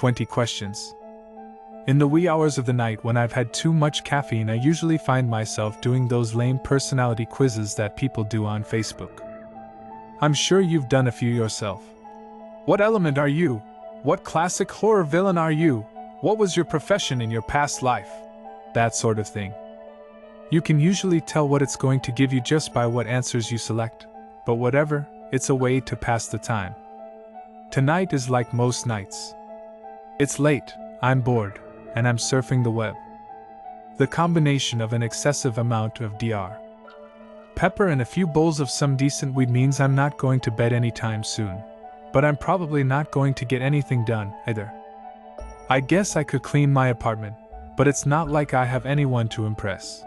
20 questions. In the wee hours of the night when I've had too much caffeine, I usually find myself doing those lame personality quizzes that people do on Facebook. I'm sure you've done a few yourself. What element are you? What classic horror villain are you? What was your profession in your past life? That sort of thing. You can usually tell what it's going to give you just by what answers you select, but whatever, it's a way to pass the time. Tonight is like most nights. It's late, I'm bored, and I'm surfing the web. The combination of an excessive amount of Dr. Pepper and a few bowls of some decent weed means I'm not going to bed anytime soon, but I'm probably not going to get anything done either. I guess I could clean my apartment, but it's not like I have anyone to impress.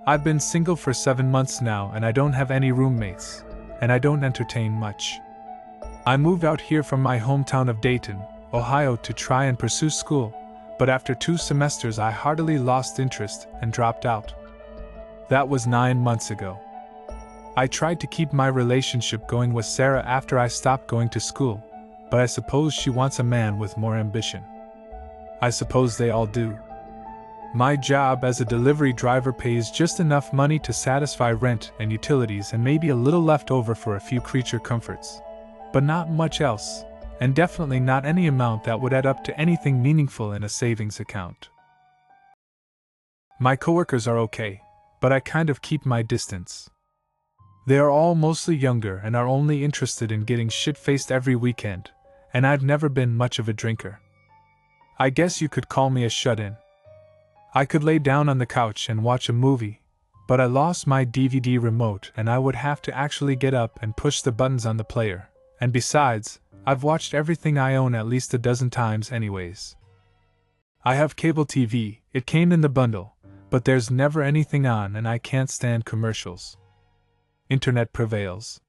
I've been single for 7 months now and I don't have any roommates, and I don't entertain much. I moved out here from my hometown of Dayton, Ohio to try and pursue school, but after 2 semesters I heartily lost interest and dropped out. That was 9 months ago. I tried to keep my relationship going with Sarah after I stopped going to school, but I suppose she wants a man with more ambition. I suppose they all do. My job as a delivery driver pays just enough money to satisfy rent and utilities and maybe a little left over for a few creature comforts, but not much else, and definitely not any amount that would add up to anything meaningful in a savings account. My coworkers are okay, but I kind of keep my distance. They are all mostly younger and are only interested in getting shit-faced every weekend, and I've never been much of a drinker. I guess you could call me a shut-in. I could lay down on the couch and watch a movie, but I lost my DVD remote and I would have to actually get up and push the buttons on the player, and besides, I've watched everything I own at least a dozen times anyways. I have cable TV, it came in the bundle, but there's never anything on and I can't stand commercials. Internet prevails.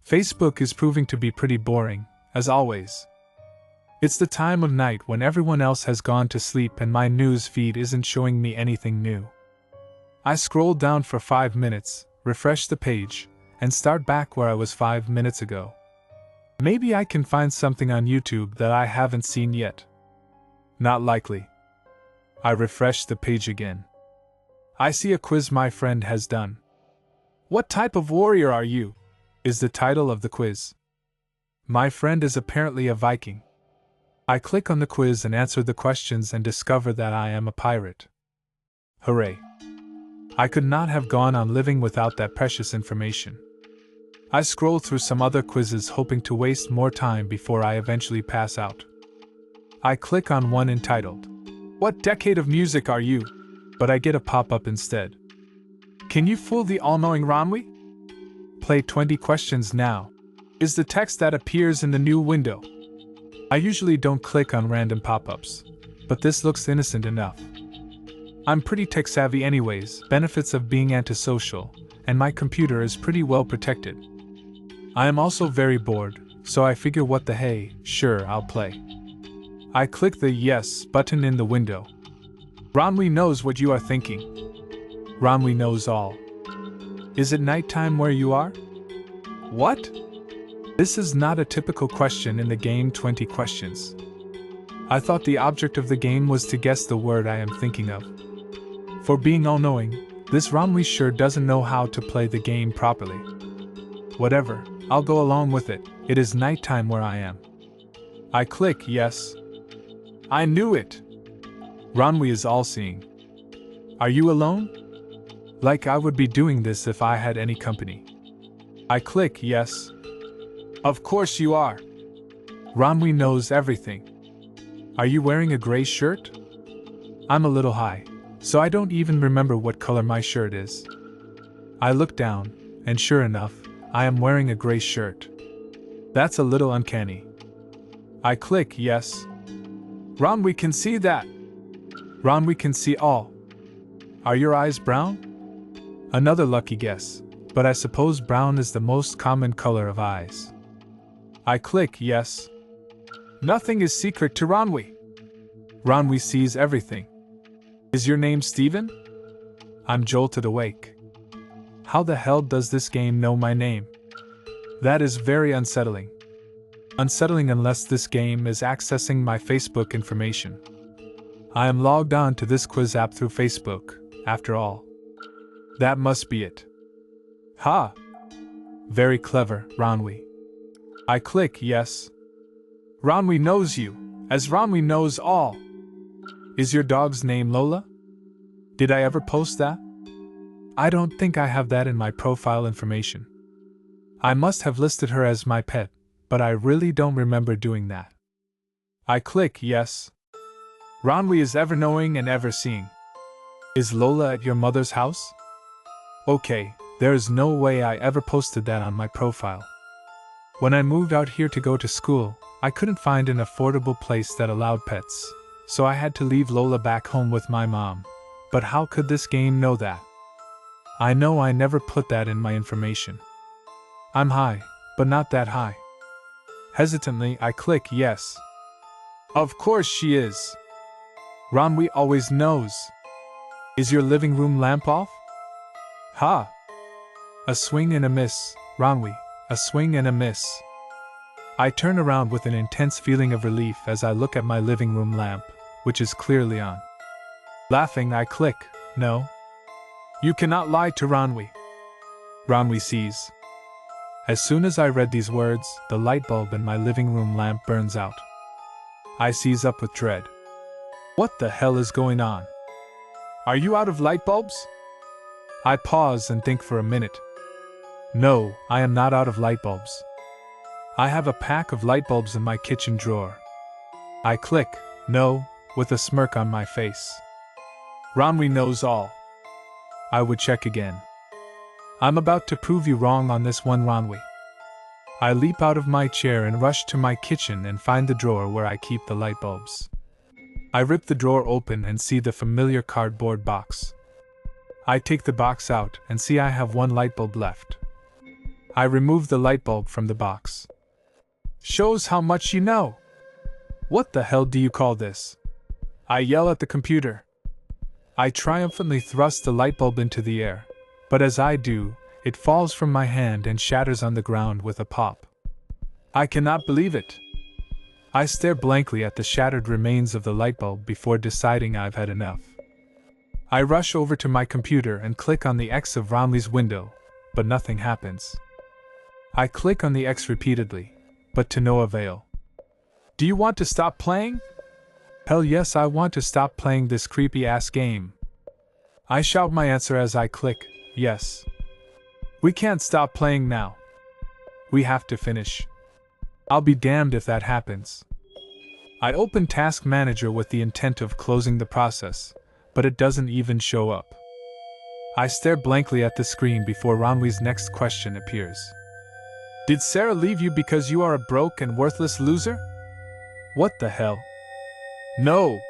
Facebook is proving to be pretty boring, as always. It's the time of night when everyone else has gone to sleep and my news feed isn't showing me anything new. I scroll down for 5 minutes, refresh the page, and start back where I was 5 minutes ago. Maybe I can find something on YouTube that I haven't seen yet. Not likely. I refresh the page again. I see a quiz my friend has done. "What type of warrior are you?" is the title of the quiz. My friend is apparently a Viking. I click on the quiz and answer the questions and discover that I am a pirate. Hooray! I could not have gone on living without that precious information. I scroll through some other quizzes hoping to waste more time before I eventually pass out. I click on one entitled, "What decade of music are you?" but I get a pop-up instead. "Can you fool the all-knowing Ronwi? Play 20 questions now," is the text that appears in the new window. I usually don't click on random pop-ups, but this looks innocent enough. I'm pretty tech-savvy anyways, benefits of being antisocial, and my computer is pretty well protected. I am also very bored, so I figure what the hey, sure, I'll play. I click the yes button in the window. Ronwi knows what you are thinking. Ronwi knows all. Is it nighttime where you are? What? This is not a typical question in the game 20 questions. I thought the object of the game was to guess the word I am thinking of. For being all-knowing, this Ronwi sure doesn't know how to play the game properly. Whatever, I'll go along with it, it is nighttime where I am. I click yes. I knew it! Ronwi is all-seeing. Are you alone? Like I would be doing this if I had any company. I click yes. Of course you are. Ronwi knows everything. Are you wearing a gray shirt? I'm a little high, so I don't even remember what color my shirt is. I look down, and sure enough, I am wearing a gray shirt. That's a little uncanny. I click yes. Ronwi can see that. Ronwi can see all. Are your eyes brown? Another lucky guess, but I suppose brown is the most common color of eyes. I click yes. Nothing is secret to Ronwi. Ronwi sees everything. Is your name Steven? I'm jolted awake. How the hell does this game know my name? That is very unsettling. Unsettling unless this game is accessing my Facebook information. I am logged on to this quiz app through Facebook, after all. That must be it. Ha! Very clever, Ronwi. I click yes. Ronwi knows you, as Ronwi knows all. Is your dog's name Lola? Did I ever post that? I don't think I have that in my profile information. I must have listed her as my pet, but I really don't remember doing that. I click yes. Ronwi is ever knowing and ever seeing. Is Lola at your mother's house? Okay, there is no way I ever posted that on my profile. When I moved out here to go to school, I couldn't find an affordable place that allowed pets, so I had to leave Lola back home with my mom. But how could this game know that? I know I never put that in my information. I'm high, but not that high. Hesitantly, I click yes. Of course she is. Ronwi always knows. Is your living room lamp off? Ha! A swing and a miss, Ronwi, a swing and a miss. I turn around with an intense feeling of relief as I look at my living room lamp, which is clearly on. Laughing, I click, no. You cannot lie to Ronwi. Ronwi sees. As soon as I read these words, the light bulb in my living room lamp burns out. I seize up with dread. What the hell is going on? Are you out of light bulbs? I pause and think for a minute. No, I am not out of light bulbs. I have a pack of light bulbs in my kitchen drawer. I click, no, with a smirk on my face. Ronwi knows all. I would check again. I'm about to prove you wrong on this one, Ronwi. I leap out of my chair and rush to my kitchen and find the drawer where I keep the light bulbs. I rip the drawer open and see the familiar cardboard box. I take the box out and see I have one light bulb left. I remove the light bulb from the box. Shows how much you know. What the hell do you call this? I yell at the computer. I triumphantly thrust the light bulb into the air, but as I do, it falls from my hand and shatters on the ground with a pop. I cannot believe it. I stare blankly at the shattered remains of the light bulb before deciding I've had enough. I rush over to my computer and click on the X of Ronwi's window, but nothing happens. I click on the X repeatedly, but to no avail. Do you want to stop playing? Hell yes, I want to stop playing this creepy-ass game. I shout my answer as I click, yes. We can't stop playing now. We have to finish. I'll be damned if that happens. I open Task Manager with the intent of closing the process, but it doesn't even show up. I stare blankly at the screen before Ronwi's next question appears. Did Sarah leave you because you are a broke and worthless loser? What the hell? No!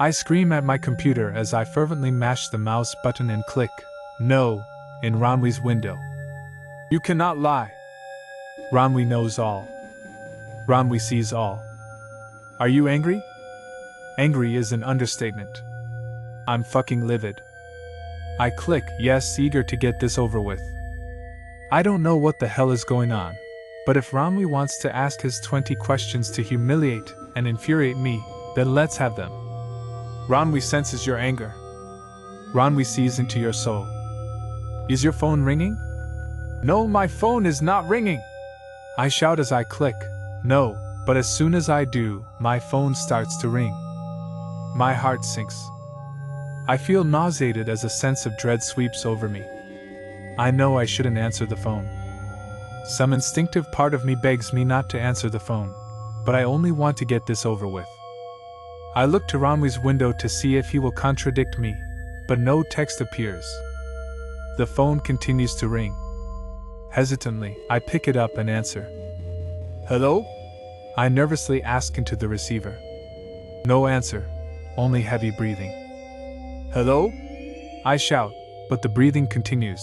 I scream at my computer as I fervently mash the mouse button and click, no, in Ronwi's window. You cannot lie. Ronwi knows all. Ronwi sees all. Are you angry? Angry is an understatement. I'm fucking livid. I click yes, eager to get this over with. I don't know what the hell is going on, but if Ronwi wants to ask his 20 questions to humiliate and infuriate me, then let's have them. Ronwi senses your anger. Ronwi sees into your soul. Is your phone ringing? No, my phone is not ringing. I shout as I click, no, but as soon as I do, my phone starts to ring. My heart sinks. I feel nauseated as a sense of dread sweeps over me. I know I shouldn't answer the phone. Some instinctive part of me begs me not to answer the phone, but I only want to get this over with. I look to Ronwi's window to see if he will contradict me, but no text appears. The phone continues to ring. Hesitantly, I pick it up and answer. Hello? I nervously ask into the receiver. No answer, only heavy breathing. Hello? I shout, but the breathing continues.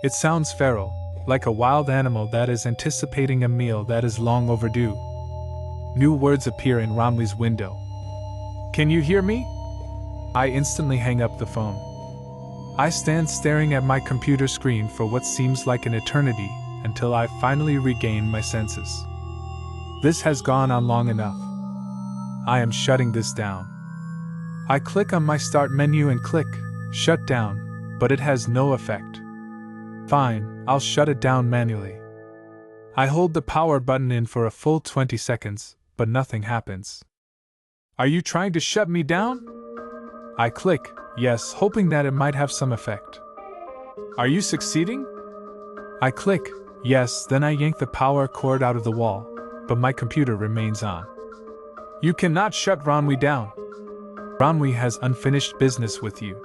It sounds feral, like a wild animal that is anticipating a meal that is long overdue. New words appear in Ronwi's window. Can you hear me? I instantly hang up the phone. I stand staring at my computer screen for what seems like an eternity until I finally regain my senses. This has gone on long enough. I am shutting this down. I click on my start menu and click shut down, but it has no effect. Fine, I'll shut it down manually. I hold the power button in for a full 20 seconds, but nothing happens. Are you trying to shut me down? I click yes, hoping that it might have some effect. Are you succeeding? I click yes, then I yank the power cord out of the wall, but my computer remains on. You cannot shut Ronwi down. Ronwi has unfinished business with you.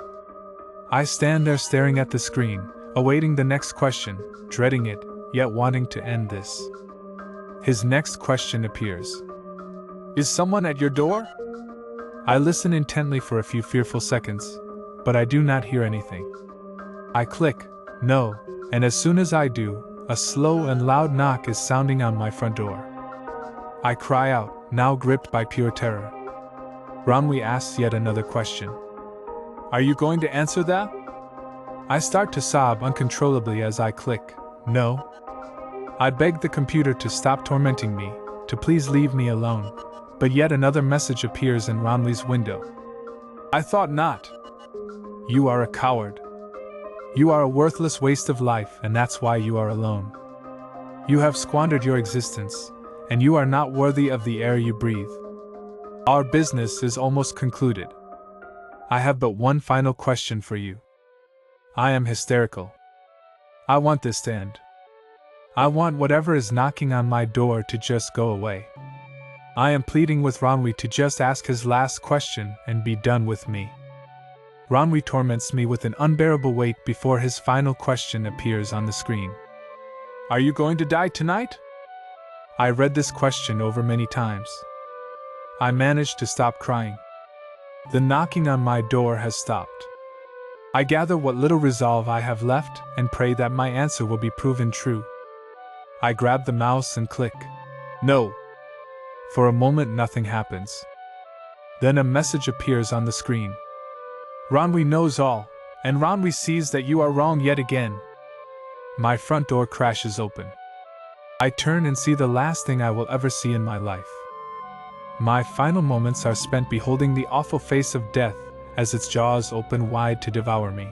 I stand there staring at the screen, awaiting the next question, dreading it, yet wanting to end this. His next question appears. Is someone at your door? I listen intently for a few fearful seconds, but I do not hear anything. I click no, and as soon as I do, a slow and loud knock is sounding on my front door. I cry out, now gripped by pure terror. Ronwi asks yet another question. Are you going to answer that? I start to sob uncontrollably as I click no. I beg the computer to stop tormenting me, to please leave me alone, but yet another message appears in Ronwi's window. I thought not. You are a coward. You are a worthless waste of life, and that's why you are alone. You have squandered your existence, and you are not worthy of the air you breathe. Our business is almost concluded. I have but one final question for you. I am hysterical. I want this to end. I want whatever is knocking on my door to just go away. I am pleading with Ronwi to just ask his last question and be done with me. Ronwi torments me with an unbearable weight before his final question appears on the screen. Are you going to die tonight? I read this question over many times. I managed to stop crying. The knocking on my door has stopped. I gather what little resolve I have left and pray that my answer will be proven true. I grab the mouse and click no. For a moment nothing happens. Then a message appears on the screen. Ronwi knows all, and Ronwi sees that you are wrong yet again. My front door crashes open. I turn and see the last thing I will ever see in my life. My final moments are spent beholding the awful face of death as its jaws open wide to devour me.